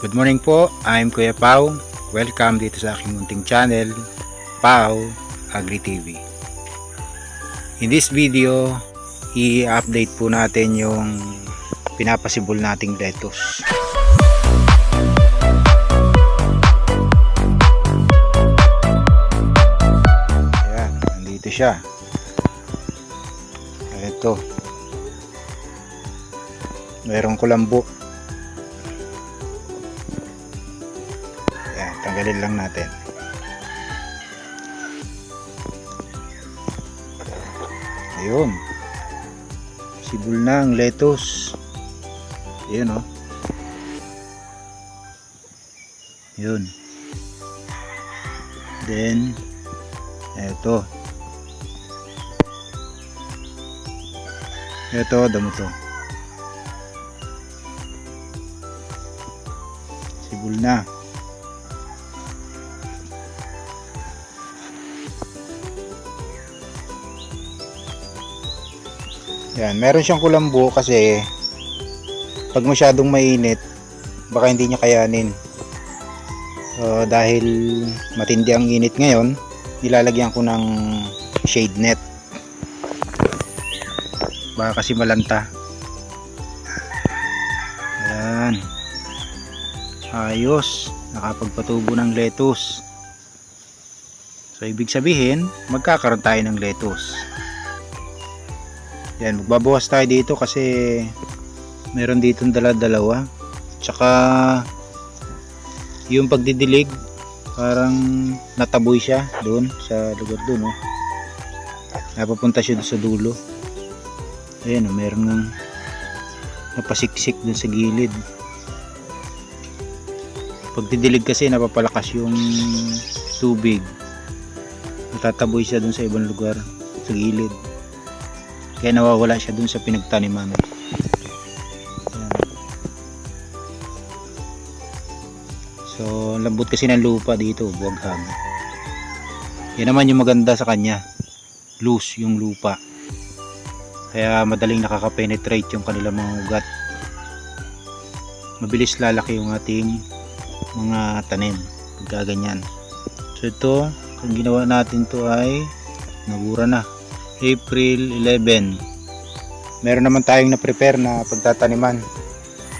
Good morning po, I'm Kuya Pao. Welcome dito sa aking munting channel, Pao Agri TV. In this video, i-update po natin yung pinapasibol nating lettuce. Ayan, nandito siya. Ito. Mayroong kulambo. Tanggalin lang natin. Ayun. Sibol na ang lettuce. Ayun oh. Ayun. Then eto. Eto, damo to. Sibol na. Yan, meron siyang kulambo kasi pag masyadong mainit baka hindi niya kayanin. Dahil matindi ang init ngayon, nilalagyan ko ng shade net. Baka kasi malanta. Yan. Ayos, nakapagpatubo ng lettuce. So ibig sabihin, magkakaroon tayo ng lettuce. Yan, magbabawas tayo dito kasi meron ditong dala-dalawa. Tsaka yung pagdidilig parang nataboy siya doon sa lugar doon oh. Napapunta siya doon sa dulo. Ayan oh, meron nang napasiksik doon sa gilid. Pagdidilig kasi napapalakas yung tubig. Natataboy siya doon sa ibang lugar sa gilid. Kaya nawawala siya dun sa pinagtaniman. Ayan. So lambot kasi ng lupa dito, buwaghag. Yan naman yung maganda sa kanya, loose yung lupa, kaya madaling nakaka-penetrate yung kanilang mga ugat. Mabilis lalaki yung ating mga tanim pagka ganyan. So ito, kung ginawa natin to ay nabura na April 11. Meron naman tayong na-prepare na pagtataniman.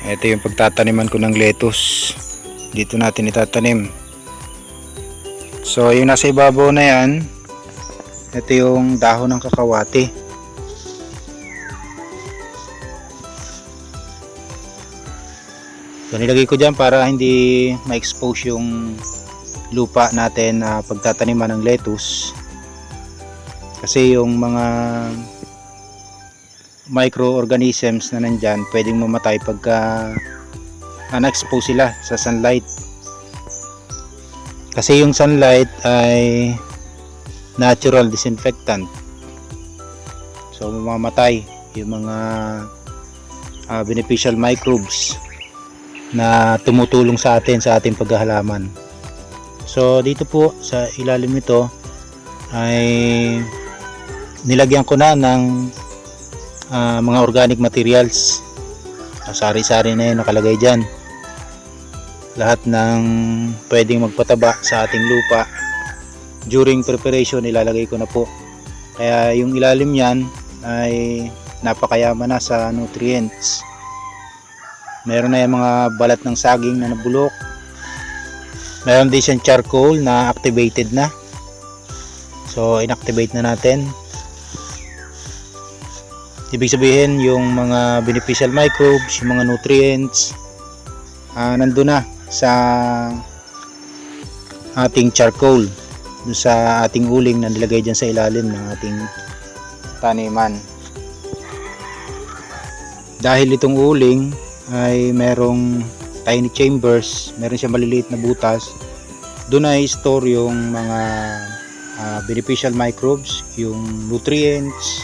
Ito yung pagtataniman ko ng lettuce. Dito natin itatanim. So yung nasa ibabaw na yan, ito yung dahon ng kakawati. So nilagay ko dyan para hindi ma-expose yung lupa natin na pagtataniman ng lettuce. Kasi yung mga microorganisms na nandyan pwedeng mamatay pagka na-expose sila sa sunlight. Kasi yung sunlight ay natural disinfectant. So mamamatay yung mga beneficial microbes na tumutulong sa atin sa ating paghahalaman. So dito po sa ilalim nito ay nilagyan ko na ng mga organic materials. Sari-sari na yun nakalagay dyan. Lahat ng pwedeng magpataba sa ating lupa during preparation ilalagay ko na po. Kaya yung ilalim yan ay napakayaman na sa nutrients. Meron na yung mga balat ng saging na nabulok. Meron din siyang charcoal na activated na. So inactivate na natin. Ibig sabihin yung mga beneficial microbes, yung mga nutrients nandun na sa ating charcoal, doon sa ating uling na nilagay dyan sa ilalim ng ating taniman. Dahil itong uling ay merong tiny chambers, meron siya maliliit na butas, doon ay store yung mga beneficial microbes, yung nutrients,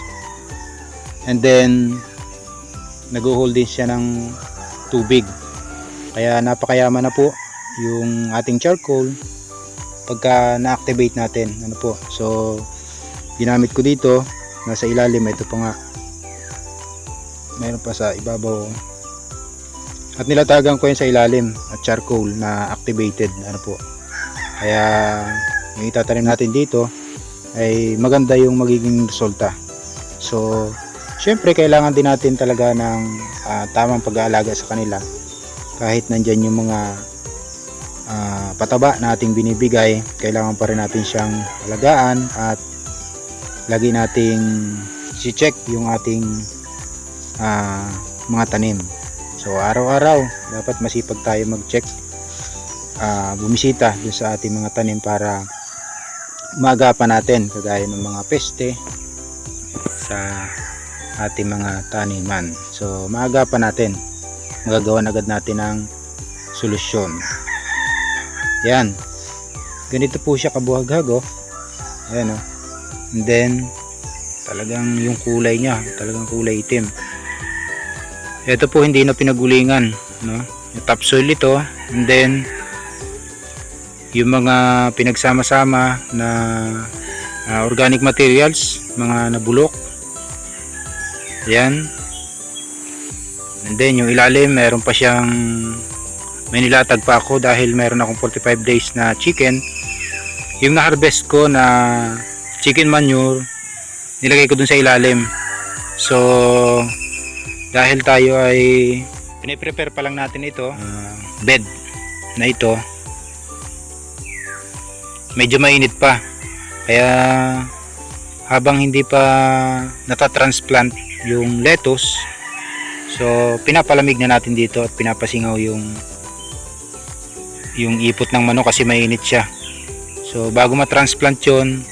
and then nag-hold din siya ng tubig. Kaya napakayaman na po yung ating charcoal pagka na-activate natin. Ano po? So ginamit ko dito, nasa ilalim, ito pa nga, meron pa sa ibabaw. At nilatagan ko yan sa ilalim at charcoal na activated, ano po. Kaya yung itatanim natin dito ay maganda yung magiging resulta. So syempre kailangan din natin talaga ng tamang pag-aalaga sa kanila. Kahit nandyan yung mga pataba na ating binibigay, kailangan pa rin natin siyang alagaan at lagi nating si-check yung ating mga tanim. So araw-araw dapat masipag tayo mag-check, bumisita dun sa ating mga tanim para maagapan natin kagaya ng mga peste sa ating mga taniman. So maagapan natin, magagawan agad natin ng solusyon. Yan, ganito po siya kabuhaghag, oh. Ayan, oh. And then talagang yung kulay niya, talagang kulay itim. Ito po hindi na pinagulingan, no? Yung topsoil ito, and then yung mga pinagsama-sama na organic materials, mga nabulok. Yan. And then yung ilalim, meron pa siyang, may nilatag pa ako dahil meron akong 45 days na chicken. Yung na-harvest ko na chicken manure, nilagay ko dun sa ilalim. So dahil tayo ay piniprepare pa lang natin ito, bed na ito, medyo mainit pa, kaya habang hindi pa natatransplant yung lettuce, so pinapalamig na natin dito at pinapasingaw yung ipot ng manok kasi mainit siya. So bago matransplant yun,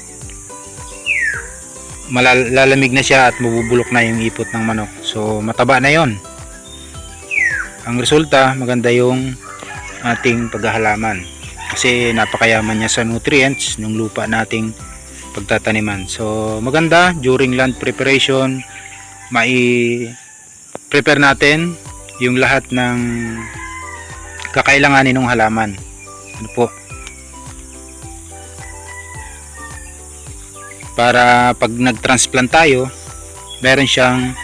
malalamig na siya at mabubulok na yung ipot ng manok. So mataba na yon. Ang resulta, maganda yung ating paghahalaman kasi napakayaman niya sa nutrients ng lupa nating pagtataniman. So maganda during land preparation, prepare natin yung lahat ng kakailanganin ng halaman. Ano po? Para pag nag-transplant tayo, meron siyang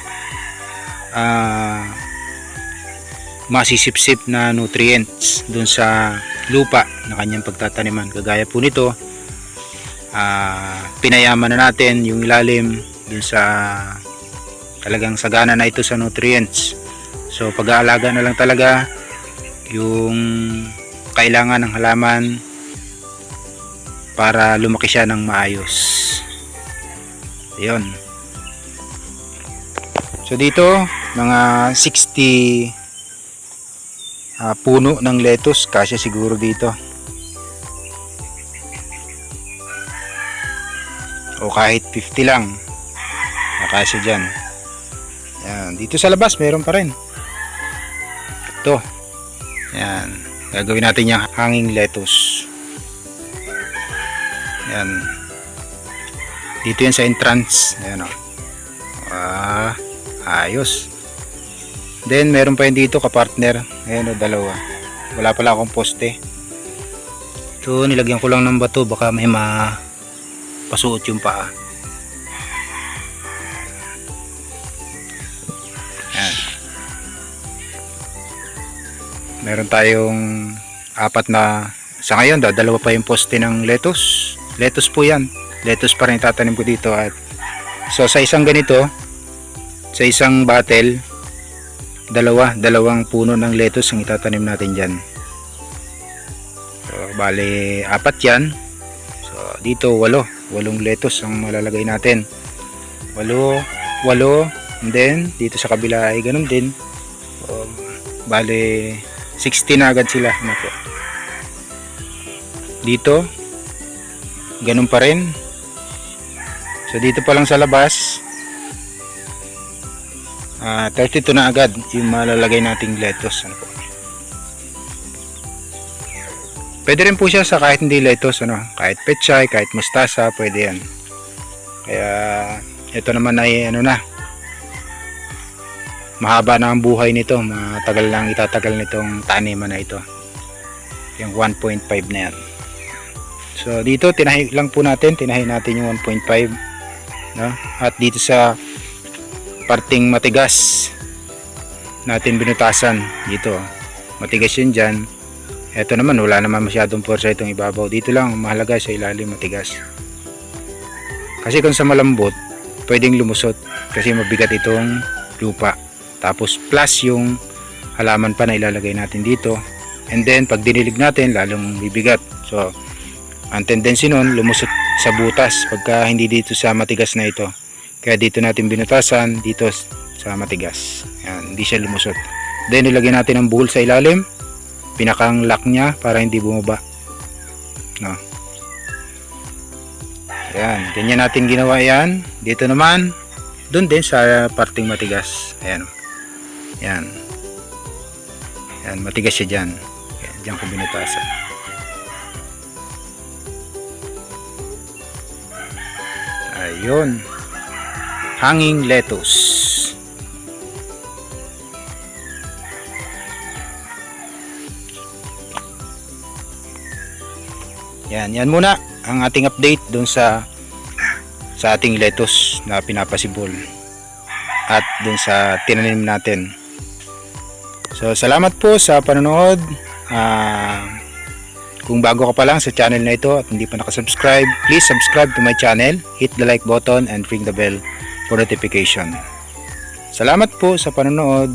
masisipsip na nutrients dun sa lupa na kanyang pagtataniman. Kagaya po nito, pinayaman na natin yung ilalim dun sa talagang sagana na ito sa nutrients. So pag-aalaga na lang talaga yung kailangan ng halaman para lumaki siya ng maayos. Ayun. So dito mga 60 puno ng lettuce, kasya siguro dito. O kahit 50 lang, kasya dyan. Yan. Dito sa labas meron pa rin. Ito. Yan. Gagawin natin yung hanging lettuce. Yan. Dito yan sa entrance. Ayan, o. Ayos. Then meron pa yun dito kapartner. Ayan, o, dalawa. Wala pala akong poste. Ito nilagyan ko lang ng bato, baka may mapasuot yung paa. Ayan. Meron tayong apat na, sa ngayon dalawa pa yung poste ng lettuce. Lettuce po yan. Lettuce pa rin tatanim ko dito. At so sa isang ganito, sa isang bottle, dalawang puno ng lettuce ang itatanim natin dyan. So bali apat yan. So dito walong lettuce ang malalagay natin. Walo, and then dito sa kabila ay ganun din. So bali 60 na agad sila. Dito ganun pa rin. So dito pa lang sa labas 32 na agad yung malalagay nating lettuce. Ano po? Pwede rin po siya sa kahit hindi lettuce, ano? Kahit pechay, kahit mustasa, pwede yan. Kaya ito naman ay ano na, mahaba na ang buhay nito, matagal lang itatagal nitong taniman na ito, yung 1.5 na yan. So dito tinahi lang po natin, tinahi natin yung 1.5, no? At dito sa parting matigas natin binutasan dito. Matigas yun dyan. Ito naman, wala naman masyadong porsa itong ibabaw. Dito lang, mahalaga sa ilalim matigas. Kasi kung sa malambot, pwedeng lumusot kasi mabigat itong lupa. Tapos plus yung halaman pa na ilalagay natin dito. And then pag dinilig natin, lalong bibigat. So, ang tendency nun, lumusot sa butas pagka hindi dito sa matigas na ito. Kaya dito natin binutasan, dito sa matigas. Yan, hindi siya lumusot. Then ilagay natin ang buhol sa ilalim. Pinakang lock niya para hindi bumaba. No. Ayan, ganyan natin ginawa yan. Dito naman, doon din sa parting matigas. Ayan. Ayan. Ayan, matigas siya dyan. Ayan, dyan ko binutasan. Ayun. Hanging lettuce. Yan muna ang ating update doon sa ating lettuce na pinapasibol at doon sa tinanim natin. So salamat po sa panonood. Kung bago ka pa lang sa channel na ito at hindi pa nakasubscribe, please subscribe to my channel, hit the like button and ring the bell for notification. Salamat po sa panonood.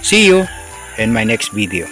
See you in my next video.